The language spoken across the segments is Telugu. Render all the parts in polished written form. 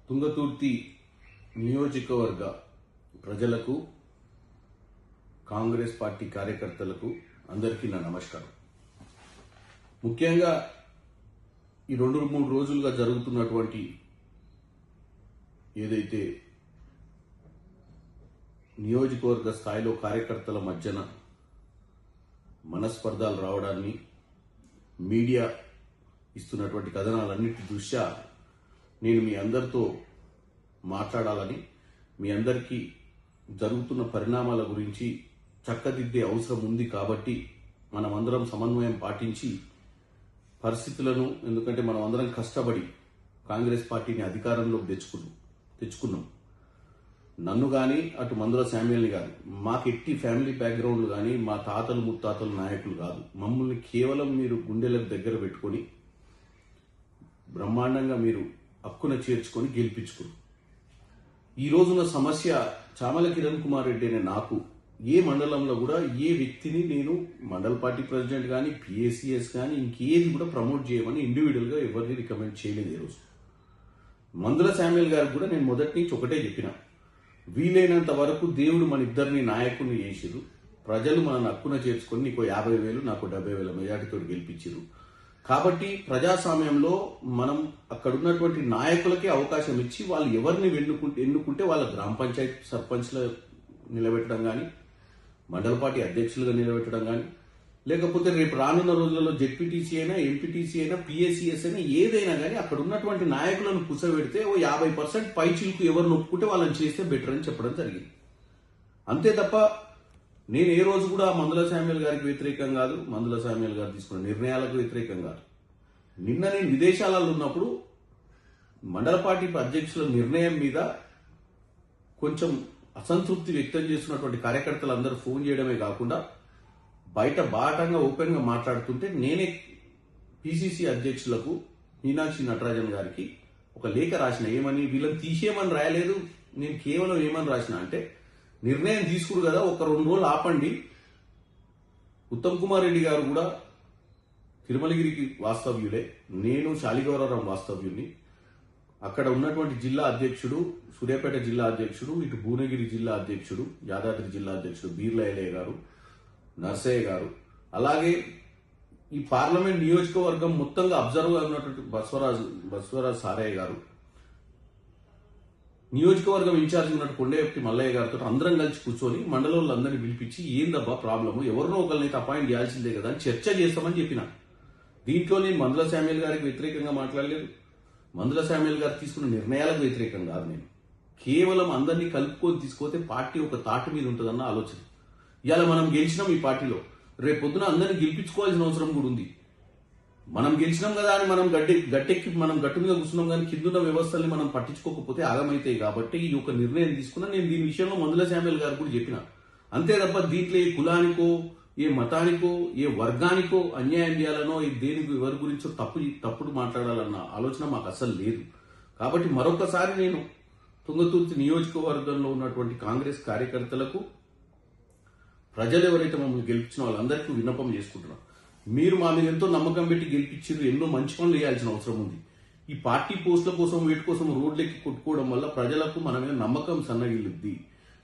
తుంగతుర్తి నియోజకవర్గ ప్రజలకు, కాంగ్రెస్ పార్టీ కార్యకర్తలకు అందరికీ నా నమస్కారం. ముఖ్యంగా ఈ 2-3 రోజులుగా జరుగుతున్నటువంటి ఏదైతే నియోజకవర్గ స్థాయిలో కార్యకర్తల మధ్యన మనస్పర్ధాలు రావడాన్ని, మీడియా ఇస్తున్నటువంటి కథనాలన్నిటి దృష్ట్యా నేను మీ అందరితో మాట్లాడాలని, మీ అందరికీ జరుగుతున్న పరిణామాల గురించి చక్కదిద్దే అవసరం ఉంది. కాబట్టి మనమందరం సమన్వయం పాటించి పరిస్థితులను, ఎందుకంటే మనం అందరం కష్టపడి కాంగ్రెస్ పార్టీని అధికారంలోకి తెచ్చుకున్నాం. నన్ను కానీ, అటు మందుల శామ్యుల్ని కానీ, మాకు ఎట్టి ఫ్యామిలీ బ్యాక్గ్రౌండ్ కానీ, మా తాతలు ముత్తాతలు నాయకులు కాదు. మమ్మల్ని కేవలం మీరు గుండెలకు దగ్గర పెట్టుకొని బ్రహ్మాండంగా మీరు హక్కున చేర్చుకొని గెలిపించుకున్నారు. ఈ రోజున సమస్య చామల కిరణ్ కుమార్ రెడ్డి అనే నాకు ఏ మండలంలో కూడా ఏ వ్యక్తిని నేను మండల పార్టీ ప్రెసిడెంట్ కానీ, పిఏసిఎస్ కానీ ఇంకేది కూడా ప్రమోట్ చేయమని ఇండివిజువల్గా ఎవరిని రికమెండ్ చేయలేదు. ఈరోజు మందుల శామ్యుల్ గారికి కూడా నేను మొదటి నుంచి ఒకటే చెప్పిన, వీలైనంత వరకు దేవుడు మన ఇద్దరిని నాయకుని చేసిరు, ప్రజలు మన హక్కున చేర్చుకొని నీకు 50,000 నాకు 70,000 మెజార్టీతో గెలిపించారు. కాబట్టి ప్రజాస్వామ్యంలో మనం అక్కడ ఉన్నటువంటి నాయకులకే అవకాశం ఇచ్చి వాళ్ళు ఎవరిని ఎన్నుకుంటే వాళ్ళ గ్రామ పంచాయతీ సర్పంచ్లు నిలబెట్టడం కానీ, మండల పార్టీ అధ్యక్షులుగా నిలబెట్టడం కానీ, లేకపోతే రేపు రానున్న రోజులలో జెడ్పీటీసీ అయినా, ఎంపీటీసీ అయినా, పిఎస్సిఎస్ అయినా ఏదైనా కానీ అక్కడ ఉన్నటువంటి నాయకులను కూర్చోబెడితే 50% పైచిలకు ఎవరిని ఒప్పుకుంటే వాళ్ళని చేస్తే బెటర్ అని చెప్పడం జరిగింది. అంతే తప్ప నేను ఏ రోజు కూడా మందుల శామ్యుల్ గారికి వ్యతిరేకం కాదు, మందుల శామ్యుల్ గారు తీసుకున్న నిర్ణయాలకు వ్యతిరేకం కాదు. నిన్న నేను విదేశాలలో ఉన్నప్పుడు మండల పార్టీ అధ్యక్షుల నిర్ణయం మీద కొంచెం అసంతృప్తి వ్యక్తం చేస్తున్నటువంటి కార్యకర్తలందరూ ఫోన్ చేయడమే కాకుండా బయట బాటంగా ఓపెన్గా మాట్లాడుతుంటే నేనే పిసిసి అధ్యక్షులకు మీనాక్షి నటరాజన్ గారికి ఒక లేఖ రాసిన. ఏమని? వీళ్ళని తీసేయమని రాయలేదు, నేను కేవలం ఏమని రాసిన అంటే, నిర్ణయం తీసుకురు కదా, ఒక 2 రోజులు ఆపండి. ఉత్తమ్ కుమార్ రెడ్డి గారు కూడా తిరుమలగిరికి వాస్తవ్యులే, నేను శాలిగౌరవరం వాస్తవ్యుల్ని. అక్కడ ఉన్నటువంటి జిల్లా అధ్యక్షుడు, సూర్యాపేట జిల్లా అధ్యక్షుడు, ఇటు భువనగిరి జిల్లా అధ్యక్షుడు, యాదాద్రి జిల్లా అధ్యక్షుడు బీర్ల ఎలయ్య గారు, నర్సయ్య గారు, అలాగే ఈ పార్లమెంట్ నియోజకవర్గం మొత్తంగా అబ్జర్వ్ ఉన్నటువంటి బస్వరాజ్ సారయ్య గారు, నియోజకవర్గం ఇన్ఛార్జ్ ఉన్నట్టు కొండేపి మల్లయ్య గారితో అందరం కలిసి కూర్చొని మండలంలో అందరినీ పిలిపించి ఏందబ్బా ప్రాబ్లము, ఎవరినో ఒకరిని అపాయింట్ చేయాల్సిందే కదా అని చర్చ చేస్తామని చెప్పిన. దీంట్లో నేను మందుల శామ్యుల్ గారికి వ్యతిరేకంగా మాట్లాడలేదు, మందుల శామ్యుల్ గారు తీసుకున్న నిర్ణయాలకు వ్యతిరేకం కాదు. నేను కేవలం అందరినీ కలుపుకొని తీసుకుపోతే పార్టీ ఒక తాటి మీద ఉంటుందన్న ఆలోచన. ఇవాళ మనం గెలిచినాం ఈ పార్టీలో, రేపు పొద్దున అందరినీ గెలిపించుకోవాల్సిన అవసరం కూడా ఉంది. మనం గెలిచినాం కదా అని మనం గట్టెక్కి మనం గట్టు మీద కూర్చున్నాం, కానీ కిందున్న వ్యవస్థల్ని మనం పట్టించుకోకపోతే ఆగమైతాయి. కాబట్టి ఈ యొక్క నిర్ణయం తీసుకున్నా. నేను దీని విషయంలో మందుల శామ్యుల్ గారు కూడా చెప్పిన. అంతే తప్ప దీంట్లో ఏ కులానికో, ఏ మతానికో, ఏ వర్గానికో అన్యాయం చేయాలనో, దేనికి ఎవరి గురించో తప్పుడు మాట్లాడాలన్న ఆలోచన మాకు అసలు లేదు. కాబట్టి మరొకసారి నేను తుంగతుర్తి నియోజకవర్గంలో ఉన్నటువంటి కాంగ్రెస్ కార్యకర్తలకు, ప్రజలు ఎవరైతే మమ్మల్ని గెలిపించిన వాళ్ళందరికీ విన్నపం చేసుకుంటున్నాం. మీరు మా మీద ఎంతో నమ్మకం పెట్టి గెలిపించారు, ఎన్నో మంచి పనులు చేయాల్సిన అవసరం ఉంది. ఈ పార్టీ పోస్టుల కోసం, వీటి కోసం రోడ్లెక్కి కొట్టుకోవడం వల్ల ప్రజలకు మన మీద నమ్మకం సన్నగిల్లుద్ది.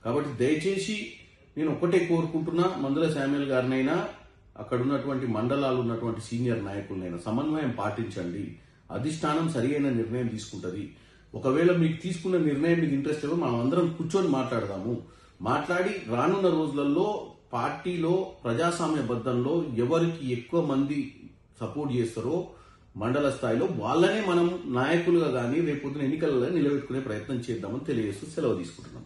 కాబట్టి దయచేసి నేను ఒకటే కోరుకుంటున్నా, మందుల శామ్యుల్ గారినైనా, అక్కడ ఉన్నటువంటి మండలాలు ఉన్నటువంటి సీనియర్ నాయకులనైనా సమన్వయం పాటించండి. అధిష్టానం సరి అయిన నిర్ణయం తీసుకుంటుంది. ఒకవేళ మీకు తీసుకున్న నిర్ణయం మీకు ఇంట్రెస్ట్ లేదో మనం అందరం కూర్చొని మాట్లాడదాము. మాట్లాడి రానున్న రోజులలో పార్టీలో ప్రజాస్వామ్యబద్ధంలో ఎవరికి ఎక్కువ మంది సపోర్ట్ చేస్తారో మండల స్థాయిలో వాళ్ళనే మనం నాయకులుగా కానీ రేపొద్దున ఎన్నికలలో నిలబెట్టుకునే ప్రయత్నం చేద్దామని తెలియజేస్తూ సెలవు తీసుకుంటున్నాం.